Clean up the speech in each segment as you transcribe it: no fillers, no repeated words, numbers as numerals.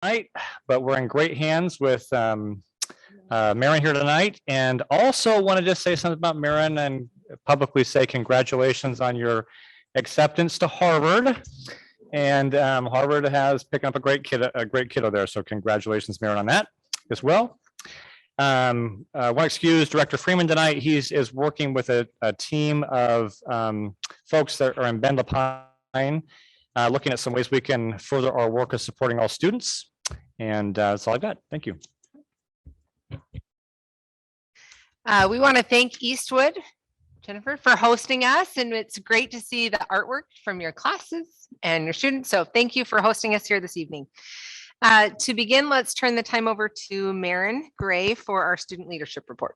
tonight, but we're in great hands with Marin here tonight. And also want to just say something about Marin and publicly say congratulations on your acceptance to Harvard. And Harvard has picked up a great kiddo there. So congratulations, Marin, on that as well. Want to excuse Director Freeman tonight. He is working with a team of folks that are in Bend La Pine, looking at some ways we can further our work of supporting all students. And that's all I've got. Thank you. We want to thank Eastwood, Jennifer, for hosting us, and it's great to see the artwork from your classes and your students. So thank you for hosting us here this evening. To begin, let's turn the time over to Marin Gray for our student leadership report.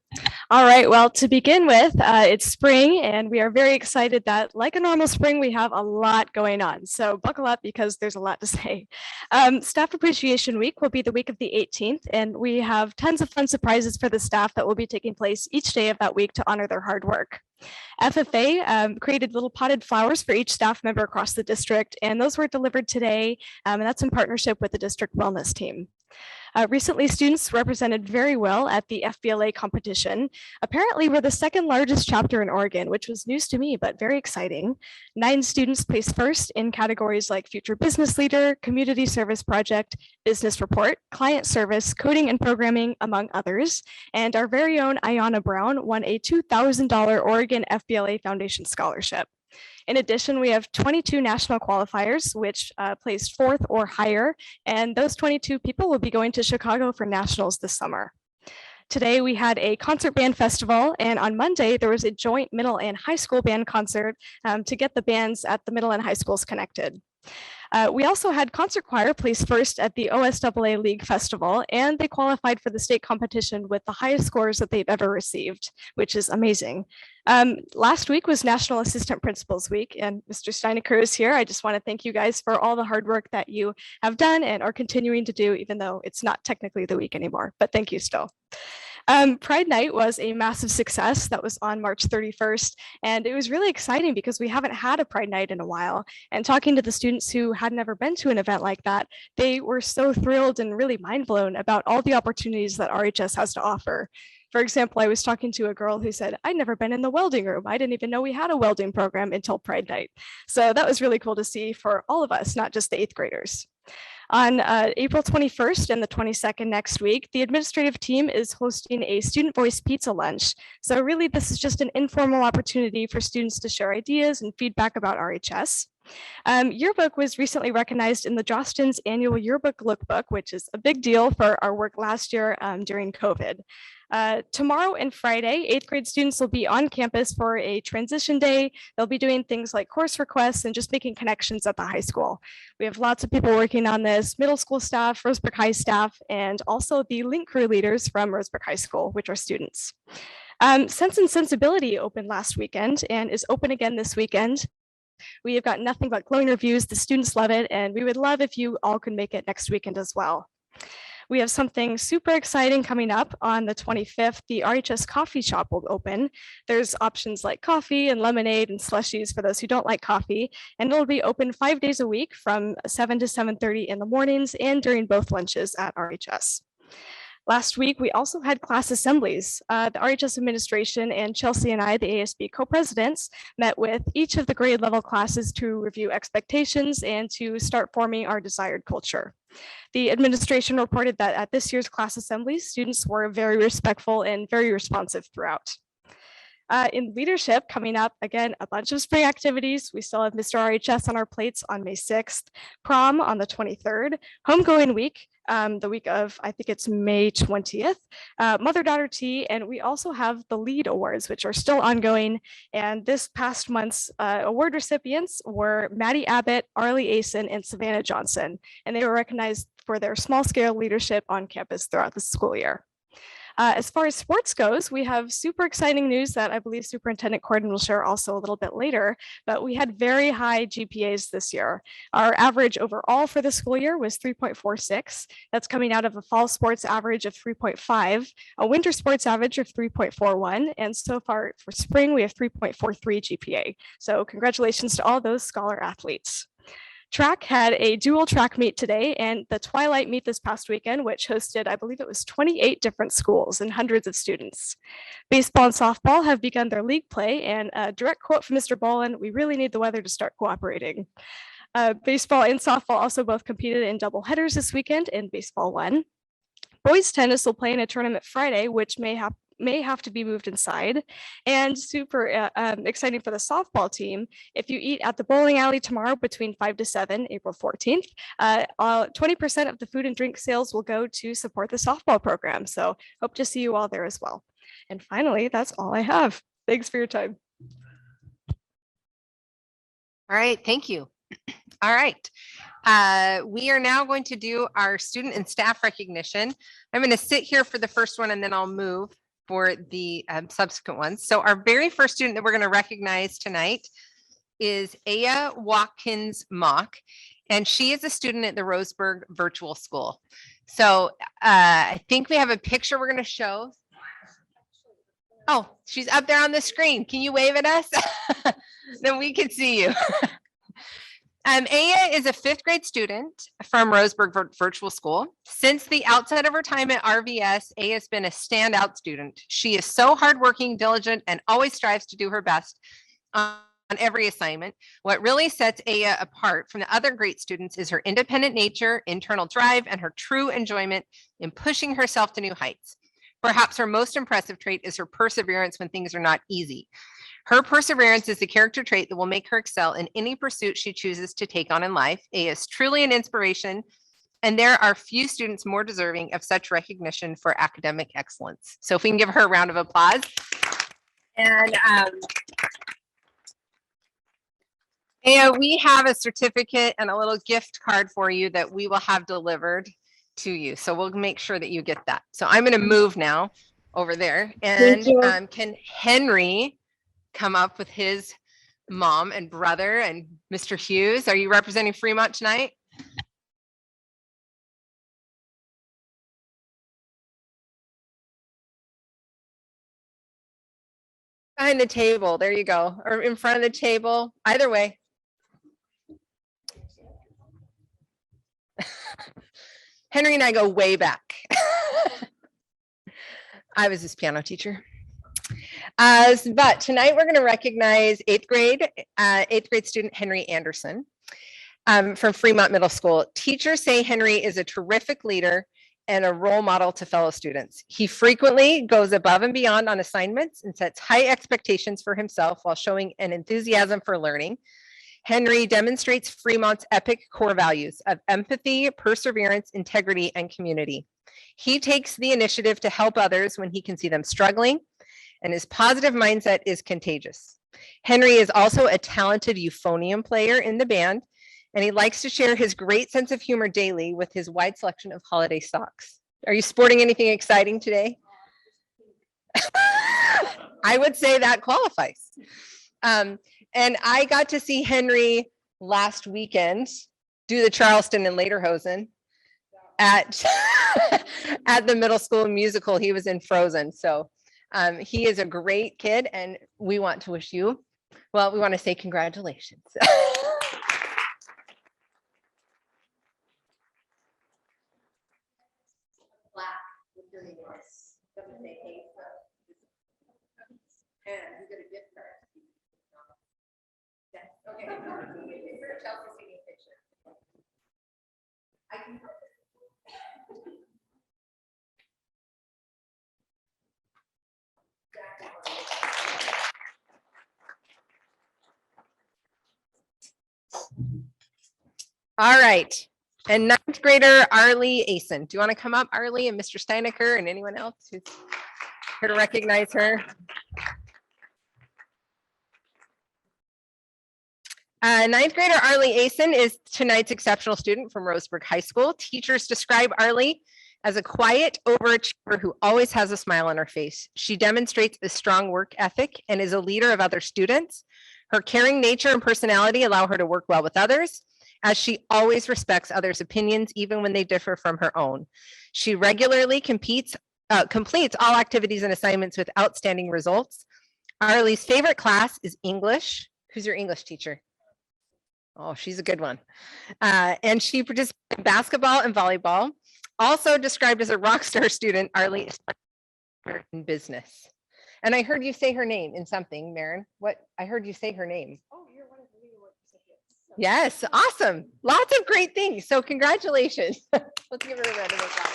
All right, well, to begin with, it's spring and we are very excited that like a normal spring, we have a lot going on. So buckle up because there's a lot to say. Staff Appreciation Week will be the week of the 18th, and we have tons of fun surprises for the staff that will be taking place each day of that week to honor their hard work. FFA created little potted flowers for each staff member across the district, and those were delivered today, and that's in partnership with the district wellness team. Recently, students represented very well at the FBLA competition. Apparently, we're the second largest chapter in Oregon, which was news to me, but very exciting. 9 students placed first in categories like Future Business Leader, Community Service Project, Business Report, Client Service, Coding and Programming, among others. And our very own Ayanna Brown won a $2,000 Oregon FBLA Foundation Scholarship. In addition, we have 22 national qualifiers, which placed 4th or higher, and those 22 people will be going to Chicago for nationals this summer. Today, we had a concert band festival, and on Monday, there was a joint middle and high school band concert to get the bands at the middle and high schools connected. We also had concert choir place first at the OSAA League Festival, and they qualified for the state competition with the highest scores that they've ever received, which is amazing. Last week was National Assistant Principals Week, and Mr. Snyder is here. I just want to thank you guys for all the hard work that you have done and are continuing to do, even though it's not technically the week anymore, but thank you still. Pride Night was a massive success. That was on March 31st, and it was really exciting because we haven't had a Pride Night in a while. And talking to the students who had never been to an event like that, they were so thrilled and really mind blown about all the opportunities that RHS has to offer. For example, I was talking to a girl who said, I'd never been in the welding room. I didn't even know we had a welding program until Pride Night. So that was really cool to see for all of us, not just the 8th graders. On April 21st and the 22nd next week, the administrative team is hosting a Student Voice Pizza Lunch. So really, this is just an informal opportunity for students to share ideas and feedback about RHS. Yearbook was recently recognized in the Jostens annual Yearbook Lookbook, which is a big deal for our work last year during COVID. Tomorrow and Friday, 8th grade students will be on campus for a transition day. They'll be doing things like course requests and just making connections at the high school. We have lots of people working on this, middle school staff, Roseburg High staff, and also the link crew leaders from Roseburg High School, which are students. Sense and Sensibility opened last weekend and is open again this weekend. We have got nothing but glowing reviews. The students love it, and we would love if you all could make it next weekend as well. We have something super exciting coming up on the 25th. The RHS coffee shop will open. There's options like coffee and lemonade and slushies for those who don't like coffee, and it'll be open 5 days a week from 7 to 7:30 in the mornings and during both lunches at RHS. Last week, we also had class assemblies. The RHS administration and Chelsea and I, the ASB co-presidents, met with each of the grade level classes to review expectations and to start forming our desired culture. The administration reported that at this year's class assemblies, students were very respectful and very responsive throughout. In leadership, coming up, again, a bunch of spring activities. We still have Mr. RHS on our plates on May 6th, prom on the 23rd, homegoing week, the week of, I think it's May 20th, mother-daughter tea, and we also have the LEAD Awards, which are still ongoing. And this past month's award recipients were Maddie Abbott, Arleigh Ayson, and Savannah Johnson, and they were recognized for their small-scale leadership on campus throughout the school year. As far as sports goes, we have super exciting news that I believe Superintendent Corden will share also a little bit later, but we had very high GPAs this year. Our average overall for the school year was 3.46. That's coming out of a fall sports average of 3.5, a winter sports average of 3.41, and so far for spring, we have 3.43 GPA. So congratulations to all those scholar athletes. Track had a dual track meet today and the Twilight meet this past weekend, which hosted, I believe it was 28 different schools and hundreds of students. Baseball and softball have begun their league play, and a direct quote from Mr. Bolin, "We really need the weather to start cooperating." Baseball and softball also both competed in double headers this weekend, and baseball won. Boys tennis will play in a tournament Friday, which may have to be moved inside. And super exciting for the softball team. If you eat at the bowling alley tomorrow between 5 to 7, April 14th, 20% of the food and drink sales will go to support the softball program. So hope to see you all there as well. And finally, that's all I have. Thanks for your time. All right, thank you. All right. We are now going to do our student and staff recognition. I'm going to sit here for the first one and then I'll move for the subsequent ones. So our very first student that we're going to recognize tonight is Aya Watkins Mock, and she is a student at the Roseburg Virtual School. So I think we have a picture we're going to show. Oh, she's up there on the screen. Can you wave at us? Then we can see you. Aya is a 5th grade student from Roseburg Virtual School. Since the outset of her time at RVS, Aya has been a standout student. She is so hardworking, diligent, and always strives to do her best on every assignment. What really sets Aya apart from the other great students is her independent nature, internal drive, and her true enjoyment in pushing herself to new heights. Perhaps her most impressive trait is her perseverance when things are not easy. Her perseverance is the character trait that will make her excel in any pursuit she chooses to take on in life. Aya is truly an inspiration, and there are few students more deserving of such recognition for academic excellence. So if we can give her a round of applause. And Aya, we have a certificate and a little gift card for you that we will have delivered to you. So we'll make sure that you get that. So I'm going to move now over there. And can Henry come up with his mom and brother and Mr. Hughes? Are you representing Fremont tonight? Behind the table, there you go, or in front of the table, either way. Henry and I go way back. I was his piano teacher. But tonight we're going to recognize 8th grade student Henry Anderson from Fremont Middle School. Teachers say Henry is a terrific leader and a role model to fellow students. He frequently goes above and beyond on assignments and sets high expectations for himself while showing an enthusiasm for learning. Henry demonstrates Fremont's epic core values of empathy, perseverance, integrity, and community. He takes the initiative to help others when he can see them struggling, and his positive mindset is contagious. Henry is also a talented euphonium player in the band, and he likes to share his great sense of humor daily with his wide selection of holiday socks. Are you sporting anything exciting today? I would say that qualifies. And I got to see Henry last weekend do the Charleston and Lederhosen at the middle school musical. He was in Frozen. So he is a great kid, and we want to wish you, well, we want to say congratulations. Okay. All right. And 9th grader Arleigh Ayson. Do you want to come up, Arleigh, and Mr. Steinecker and anyone else who's here to recognize her? 9th grader Arleigh Ayson is tonight's exceptional student from Roseburg High School. Teachers describe Arleigh as a quiet overachiever who always has a smile on her face. She demonstrates a strong work ethic and is a leader of other students. Her caring nature and personality allow her to work well with others, as she always respects others' opinions, even when they differ from her own. She regularly completes all activities and assignments with outstanding results. Arleigh's favorite class is English. Who's your English teacher? Oh, she's a good one. And she participated in basketball and volleyball. Also described as a rock star student, Arleigh in business. And I heard you say her name in something, Maren. What? I heard you say her name. Oh, you're one of the leading recipients. Yes, awesome. Lots of great things. So congratulations. Let's give her a round of applause.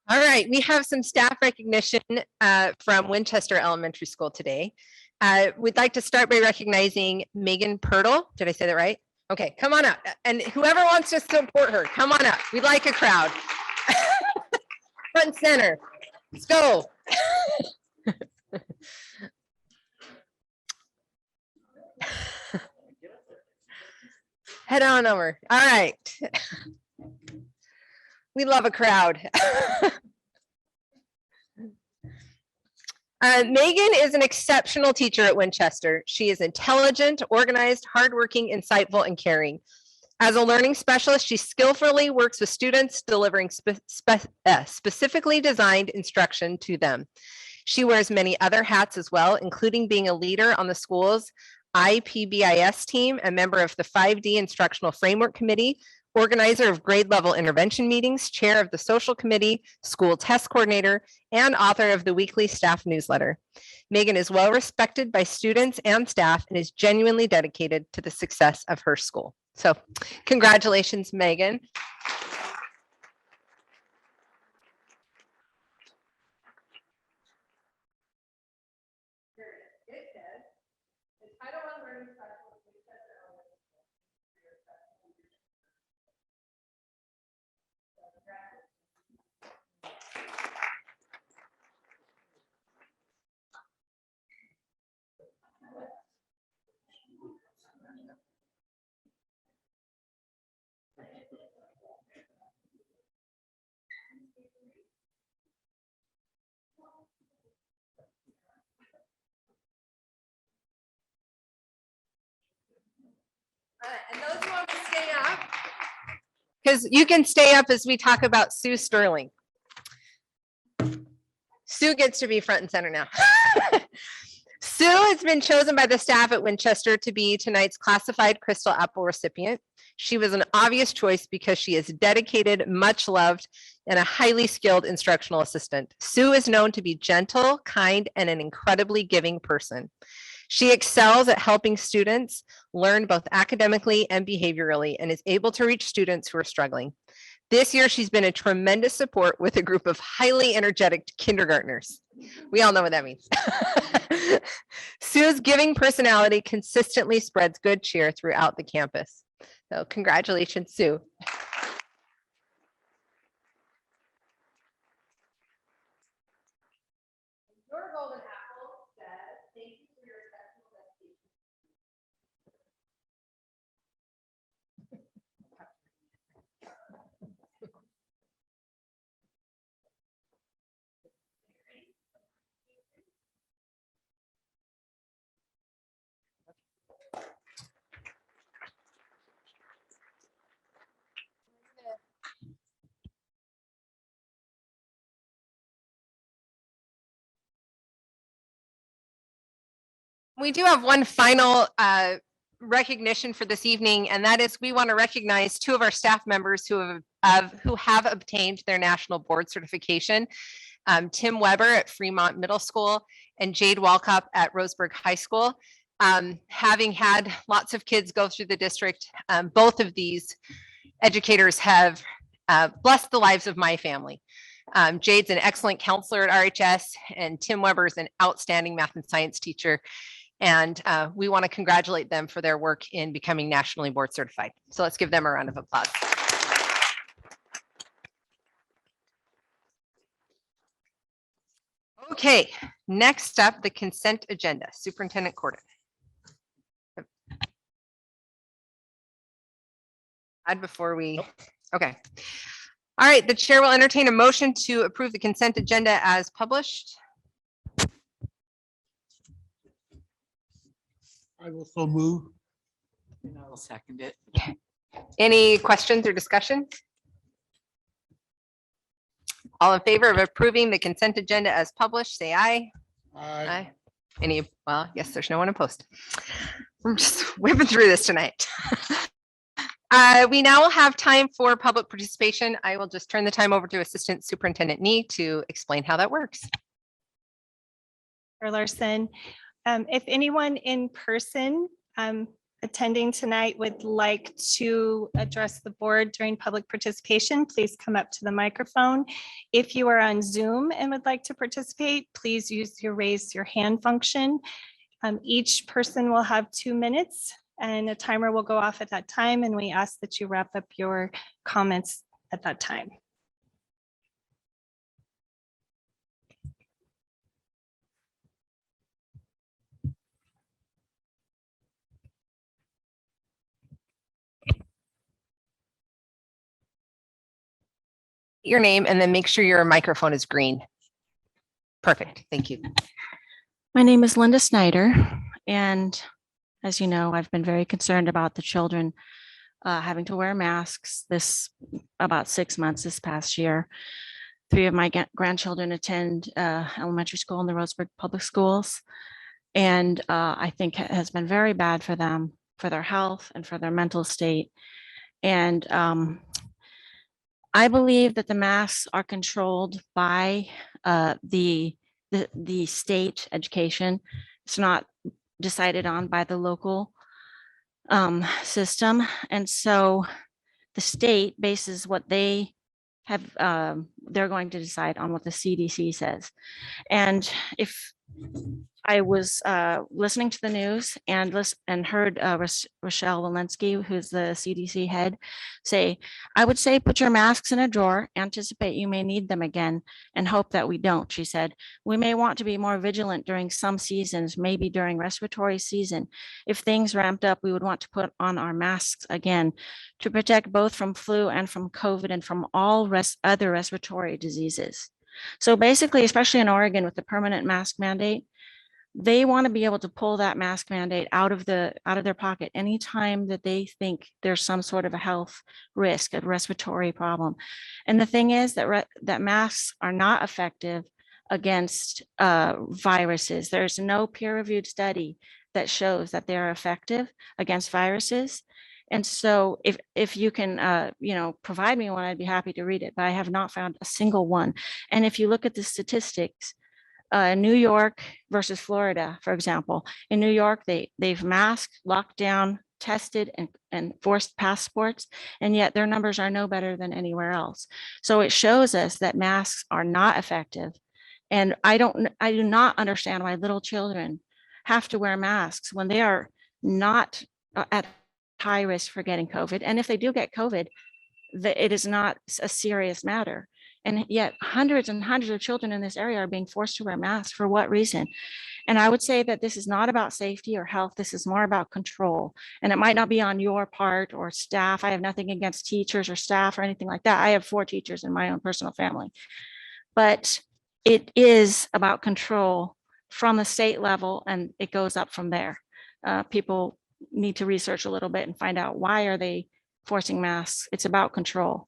All right, we have some staff recognition from Winchester Elementary School today. We'd like to start by recognizing Megan Pirtle. Did I say that right? Okay, come on up. And whoever wants to support her, come on up. We'd like a crowd. Front and center. Let's go. Head on over. All right. We love a crowd. Megan is an exceptional teacher at Winchester. She is intelligent, organized, hardworking, insightful, and caring. As a learning specialist, she skillfully works with students, delivering specifically designed instruction to them. She wears many other hats as well, including being a leader on the school's IPBIS team, a member of the 5D Instructional Framework Committee, organizer of grade level intervention meetings, chair of the social committee, school test coordinator, and author of the weekly staff newsletter. Megan is well respected by students and staff and is genuinely dedicated to the success of her school. So congratulations, Megan. And those who want to stay up, because you can stay up as we talk about Sue Sterling. Sue gets to be front and center now. Sue has been chosen by the staff at Winchester to be tonight's classified Crystal Apple recipient. She was an obvious choice because she is dedicated, much loved, and a highly skilled instructional assistant. Sue is known to be gentle, kind, and an incredibly giving person. She excels at helping students learn both academically and behaviorally and is able to reach students who are struggling. This year, she's been a tremendous support with a group of highly energetic kindergartners. We all know what that means. Sue's giving personality consistently spreads good cheer throughout the campus. So congratulations, Sue. Your golden apple says, thank you for your exceptional dedication. We do have one final recognition for this evening, and that is we want to recognize two of our staff members who have obtained their national board certification. Tim Weber at Fremont Middle School and Jade Walcott at Roseburg High School. Having had lots of kids go through the district, both of these educators have blessed the lives of my family. Jade's an excellent counselor at RHS, and Tim Weber is an outstanding math and science teacher. And we want to congratulate them for their work in becoming nationally board certified. So let's give them a round of applause. Okay, next up, the consent agenda. Superintendent Corden. Add before we, okay. All right, the chair will entertain a motion to approve the consent agenda as published. I will so move. And I will second it. Any questions or discussion? All in favor of approving the consent agenda as published, say aye. Aye. Any, well, yes, there's no one opposed. I'm just whipping through this tonight. We now will have time for public participation. I will just turn the time over to Assistant Superintendent Nee to explain how that works. Larson. If anyone in person attending tonight would like to address the board during public participation, please come up to the microphone. If you are on Zoom and would like to participate, please use your raise your hand function. Each person will have 2 minutes and a timer will go off at that time, and we ask that you wrap up your comments at that time. Your name and then make sure your microphone is green. Perfect, thank you. My name is Linda Snyder, and as you know, I've been very concerned about the children having to wear masks about 6 months this past year. 3 of my grandchildren attend elementary school in the Roseburg public schools, and I think it has been very bad for them, for their health and for their mental state. And I believe that the masks are controlled by the state education. It's not decided on by the local system. And so the state bases what they have, they're going to decide on what the CDC says. And if I was listening to the news and heard Rochelle Walensky, who's the CDC head, say, I would say put your masks in a drawer, anticipate you may need them again, and hope that we don't. She said, we may want to be more vigilant during some seasons, maybe during respiratory season. If things ramped up, we would want to put on our masks again to protect both from flu and from COVID and from all other respiratory diseases. So basically, especially in Oregon with the permanent mask mandate, they want to be able to pull that mask mandate out of their pocket anytime that they think there's some sort of a health risk, a respiratory problem. And the thing is that masks are not effective against viruses. There's no peer-reviewed study that shows that they are effective against viruses. And so if you can, provide me one, I'd be happy to read it, but I have not found a single one. And if you look at the statistics, New York versus Florida, for example, in New York, they've masked, locked down, tested, and forced passports, and yet their numbers are no better than anywhere else. So it shows us that masks are not effective. And I do not understand why little children have to wear masks when they are not at high risk for getting COVID. And if they do get COVID, it is not a serious matter. And yet hundreds and hundreds of children in this area are being forced to wear masks. For what reason? And I would say that this is not about safety or health. This is more about control. And it might not be on your part or staff. I have nothing against teachers or staff or anything like that. I have 4 teachers in my own personal family. But it is about control from the state level, and it goes up from there. People need to research a little bit and find out, why are they forcing masks? It's about control.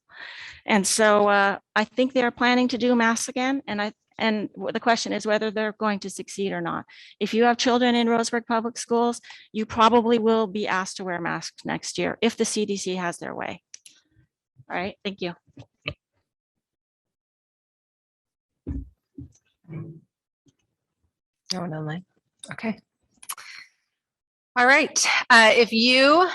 And so I think they're planning to do masks again. And the question is whether they're going to succeed or not. If you have children in Roseburg Public Schools, you probably will be asked to wear masks next year if the CDC has their way. All right, thank you. No one online. Okay. All right. If you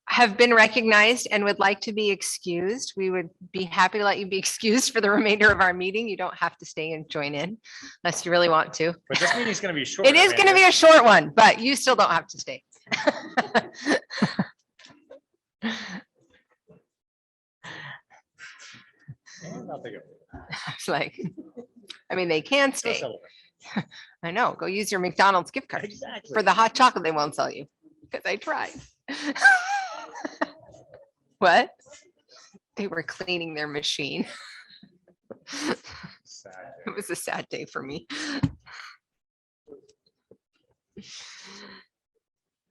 have been recognized and would like to be excused, we would be happy to let you be excused for the remainder of our meeting. You don't have to stay and join in unless you really want to. But this meeting is going to be short. It is going to be a short one, but you still don't have to stay. It's like, I mean, they can stay. I know. Go use your McDonald's gift card for the hot chocolate they won't sell you, because I tried. What? They were cleaning their machine. It was a sad day for me.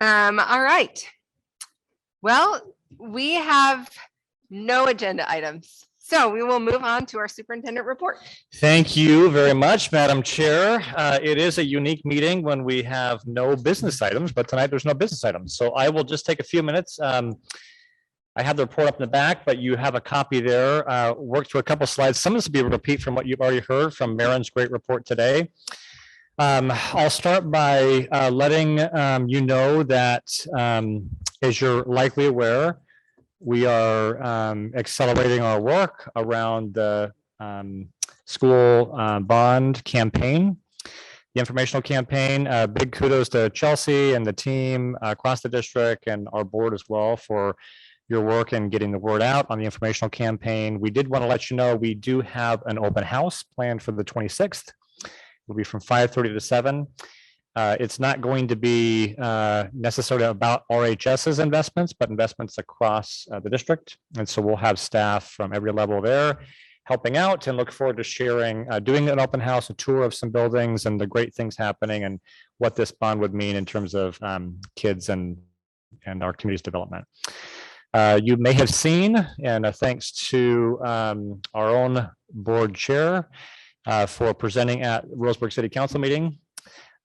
All right. Well, we have no agenda items, so we will move on to our superintendent report. Thank you very much, Madam Chair. It is a unique meeting when we have no business items, but tonight there's no business items. So I will just take a few minutes. I have the report up in the back, but you have a copy there. Work through a couple slides. Some of this will be a repeat from what you've already heard from Marin's great report today. I'll start by letting you know that, as you're likely aware, we are accelerating our work around the school bond campaign, the informational campaign. Big kudos to Chelsea and the team across the district and our board as well for your work in getting the word out on the informational campaign. We did want to let you know we do have an open house planned for the 26th. It'll be from 5:30 to 7. It's not going to be necessarily about RHS's investments, but investments across the district. And so we'll have staff from every level there helping out, and look forward to sharing, doing an open house, a tour of some buildings and the great things happening and what this bond would mean in terms of kids and our community's development. You may have seen, and thanks to our own board chair for presenting at Roseburg City Council meeting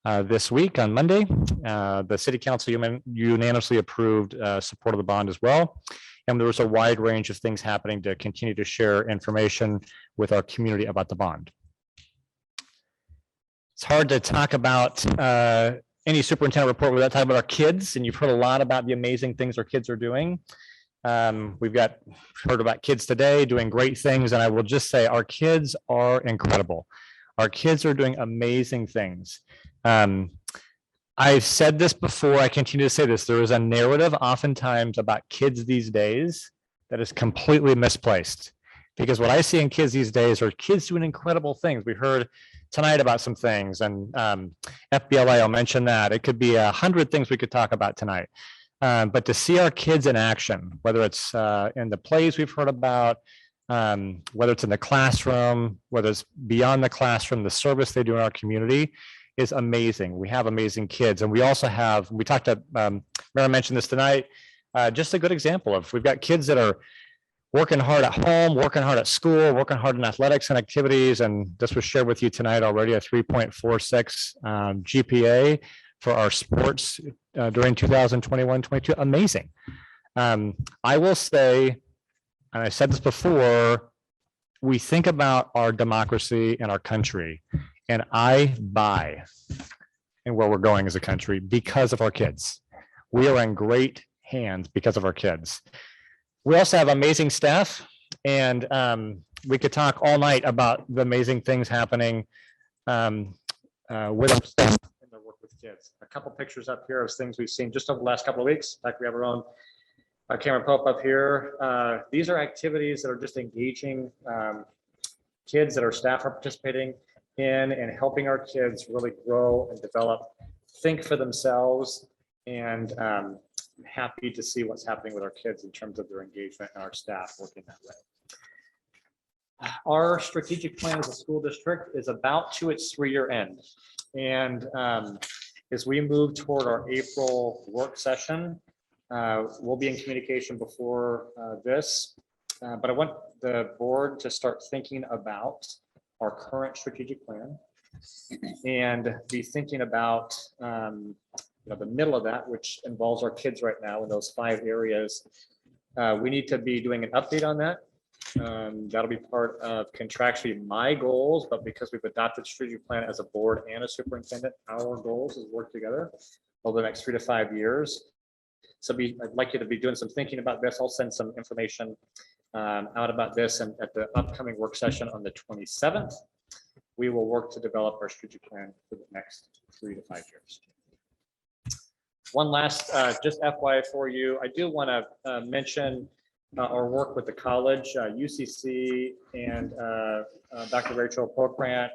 this week on Monday. The City Council unanimously approved support of the bond as well. And there was a wide range of things happening to continue to share information with our community about the bond. It's hard to talk about any superintendent report without talking about our kids, and you've heard a lot about the amazing things our kids are doing. We've heard about kids today doing great things, and I will just say our kids are incredible. Our kids are doing amazing things. I've said this before, I continue to say this, there is a narrative oftentimes about kids these days that is completely misplaced. Because what I see in kids these days are kids doing incredible things. We heard tonight about some things, and FBLA, I'll mention that. It could be 100 things we could talk about tonight. But to see our kids in action, whether it's in the plays we've heard about, whether it's in the classroom, whether it's beyond the classroom, the service they do in our community is amazing. We have amazing kids. And we also have, we talked to, Mara mentioned this tonight, just a good example of, we've got kids that are working hard at home, working hard at school, working hard in athletics and activities. And this was shared with you tonight already, a 3.46 GPA for our sports during 2021-22, amazing. I will say, and I said this before, we think about our democracy and our country, and I buy in where we're going as a country because of our kids. We are in great hands because of our kids. We also have amazing staff, and we could talk all night about the amazing things happening with our staff and their work with kids. A couple pictures up here of things we've seen just over the last couple of weeks. In fact, we have our own camera pop up here. These are activities that are just engaging kids that our staff are participating in and helping our kids really grow and develop, think for themselves, and happy to see what's happening with our kids in terms of their engagement and our staff working that way. Our strategic plan as a school district is about to its 3-year end. And as we move toward our April work session, we'll be in communication before this, but I want the board to start thinking about our current strategic plan and be thinking about the middle of that, which involves our kids right now in those 5 areas. We need to be doing an update on that. That'll be part of contractually my goals, but because we've adopted strategic plan as a board and a superintendent, our goals is work together over the next 3 to 5 years. So I'd like you to be doing some thinking about this. I'll send some information out about this, and at the upcoming work session on the 27th, we will work to develop our strategic plan for the next 3 to 5 years. One last, just FYI for you, I do want to mention our work with the college, UCC and Dr. Rachel Pokrant.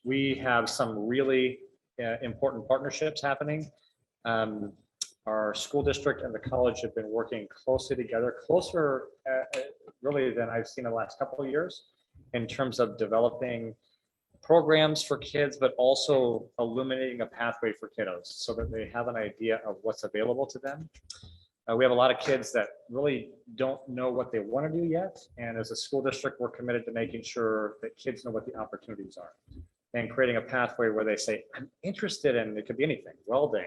We have some really important partnerships happening. our school district and the college have been working closely together, closer really than I've seen in the last couple of years in terms of developing programs for kids, but also illuminating a pathway for kiddos so that they have an idea of what's available to them. We have a lot of kids that really don't know what they want to do yet. And as a school district, we're committed to making sure that kids know what the opportunities are and creating a pathway where they say, I'm interested in, it could be anything, welding,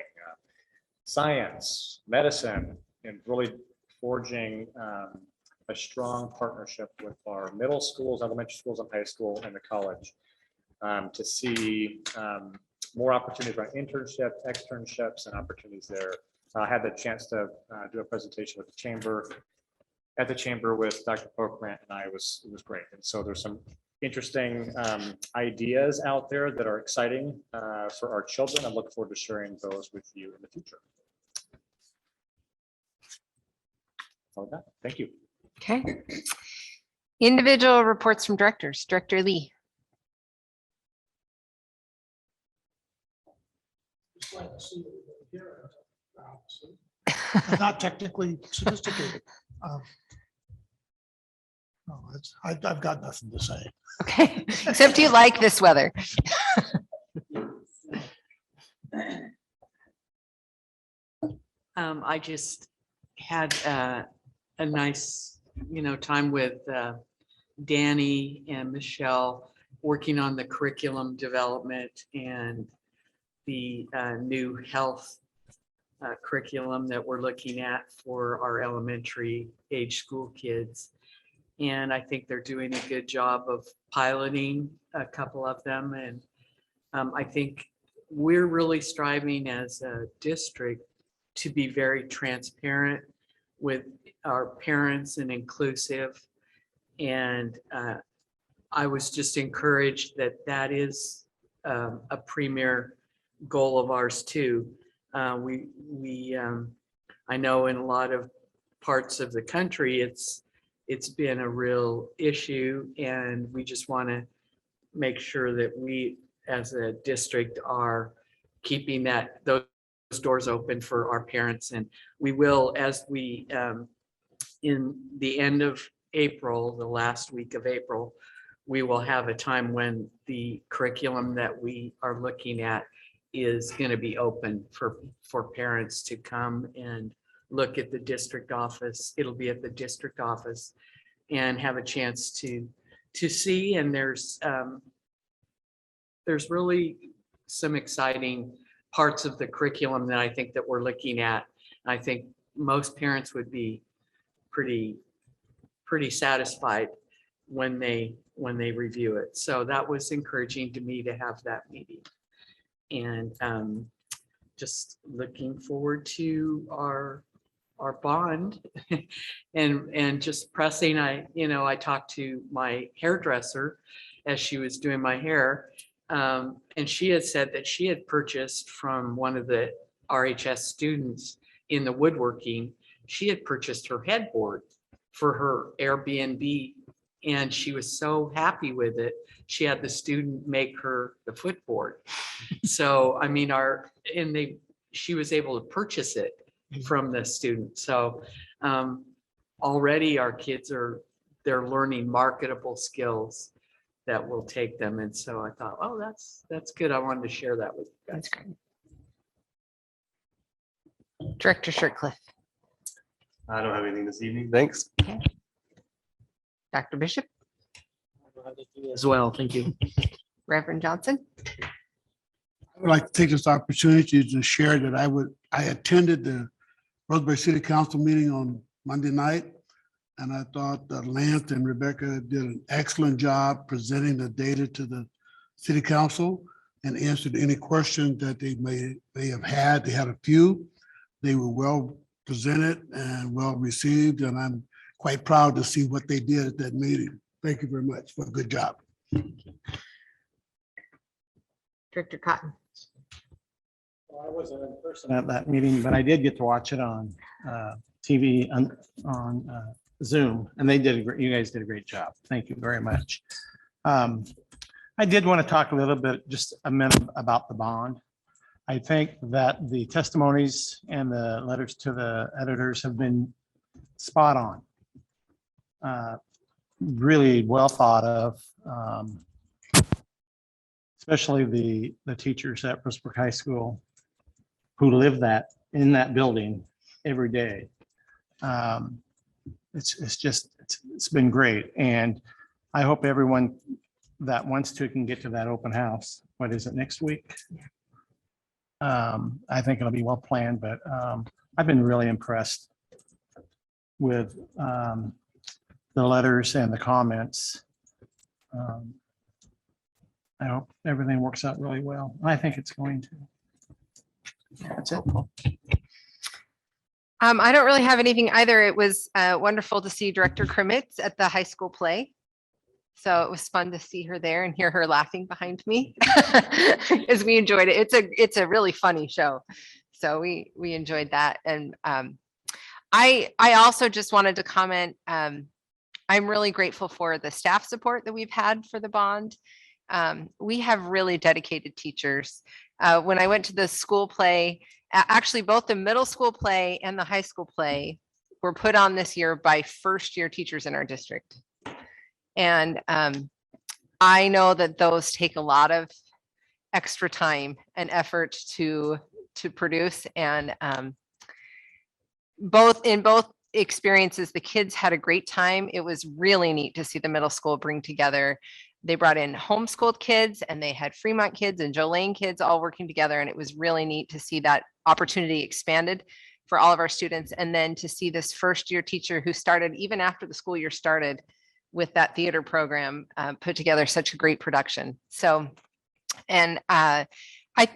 science, medicine, and really forging a strong partnership with our middle schools, elementary schools, and high school, and the college to see more opportunities around internships, externships, and opportunities there. I had the chance to do a presentation with the chamber, at the chamber with Dr. Pokrant, and it was great. And so there's some interesting ideas out there that are exciting for our children. I look forward to sharing those with you in the future. All of that. Thank you. Okay. Individual reports from directors. Director Lee. Not technically sophisticated. No, I've got nothing to say. Okay, except you like this weather. I just had a nice, time with Danny and Michelle working on the curriculum development and the new health curriculum that we're looking at for our elementary age school kids. And I think they're doing a good job of piloting a couple of them. And I think we're really striving as a district to be very transparent with our parents and inclusive. And I was just encouraged that that is a premier goal of ours too. I know in a lot of parts of the country, it's been a real issue, and we just want to make sure that we as a district are keeping those doors open for our parents. And we will, as we in the end of April, the last week of April, we will have a time when the curriculum that we are looking at is going to be open for parents to come and look at the district office. It'll be at the district office and have a chance to see. And there's really some exciting parts of the curriculum that I think that we're looking at. I think most parents would be pretty satisfied when they review it. So that was encouraging to me to have that meeting. And just looking forward to our bond and just pressing. I talked to my hairdresser as she was doing my hair, and she had said that she had purchased from one of the RHS students in the woodworking. She had purchased her headboard for her Airbnb, and she was so happy with it. She had the student make her the footboard. So, I mean, she was able to purchase it from the student. So already our kids they're learning marketable skills that will take them. And so I thought, oh, that's good. I wanted to share that with you guys. That's great. Director Shercliffe. I don't have anything this evening. Thanks. Okay. Dr. Bishop. As well, thank you. Reverend Johnson. I would like to take this opportunity to share that I attended the Roseburg City Council meeting on Monday night, and I thought that Lance and Rebecca did an excellent job presenting the data to the City Council and answered any questions that they may have had. They had a few. They were well presented and well received, and I'm quite proud to see what they did at that meeting. Thank you very much for a good job. Director Cotton. Well, I wasn't in person at that meeting, but I did get to watch it on TV on Zoom, and you guys did a great job. Thank you very much. I did want to talk a little bit, just a minute, about the bond. I think that the testimonies and the letters to the editors have been spot on. Really well thought of, especially the teachers at Roseburg High School who live in that building every day. It's been great. And I hope everyone that wants to can get to that open house. What is it, next week? I think it'll be well planned, but I've been really impressed with the letters and the comments. I hope everything works out really well. I think it's going to. That's it. I don't really have anything either. It was wonderful to see Director Krimitz at the high school play. So it was fun to see her there and hear her laughing behind me as we enjoyed it. It's a really funny show. So we enjoyed that. And I also just wanted to comment. I'm really grateful for the staff support that we've had for the bond. We have really dedicated teachers. When I went to the school play, actually both the middle school play and the high school play were put on this year by first year teachers in our district. And I know that those take a lot of extra time and effort to produce. And in both experiences, the kids had a great time. It was really neat to see the middle school bring together. They brought in homeschooled kids and they had Fremont kids and Joe Lane kids all working together. And it was really neat to see that opportunity expanded for all of our students. And then to see this first year teacher who started even after the school year started with that theater program, put together such a great production. So, and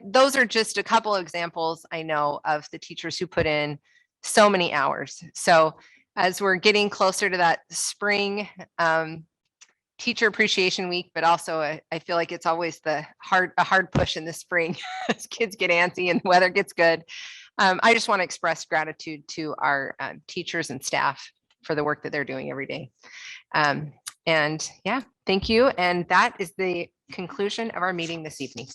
those are just a couple of examples I know of the teachers who put in so many hours. So as we're getting closer to that spring Teacher Appreciation Week, but also I feel like it's always a hard push in the spring as kids get antsy and the weather gets good. I just want to express gratitude to our teachers and staff for the work that they're doing every day. And yeah, thank you. And that is the conclusion of our meeting this evening.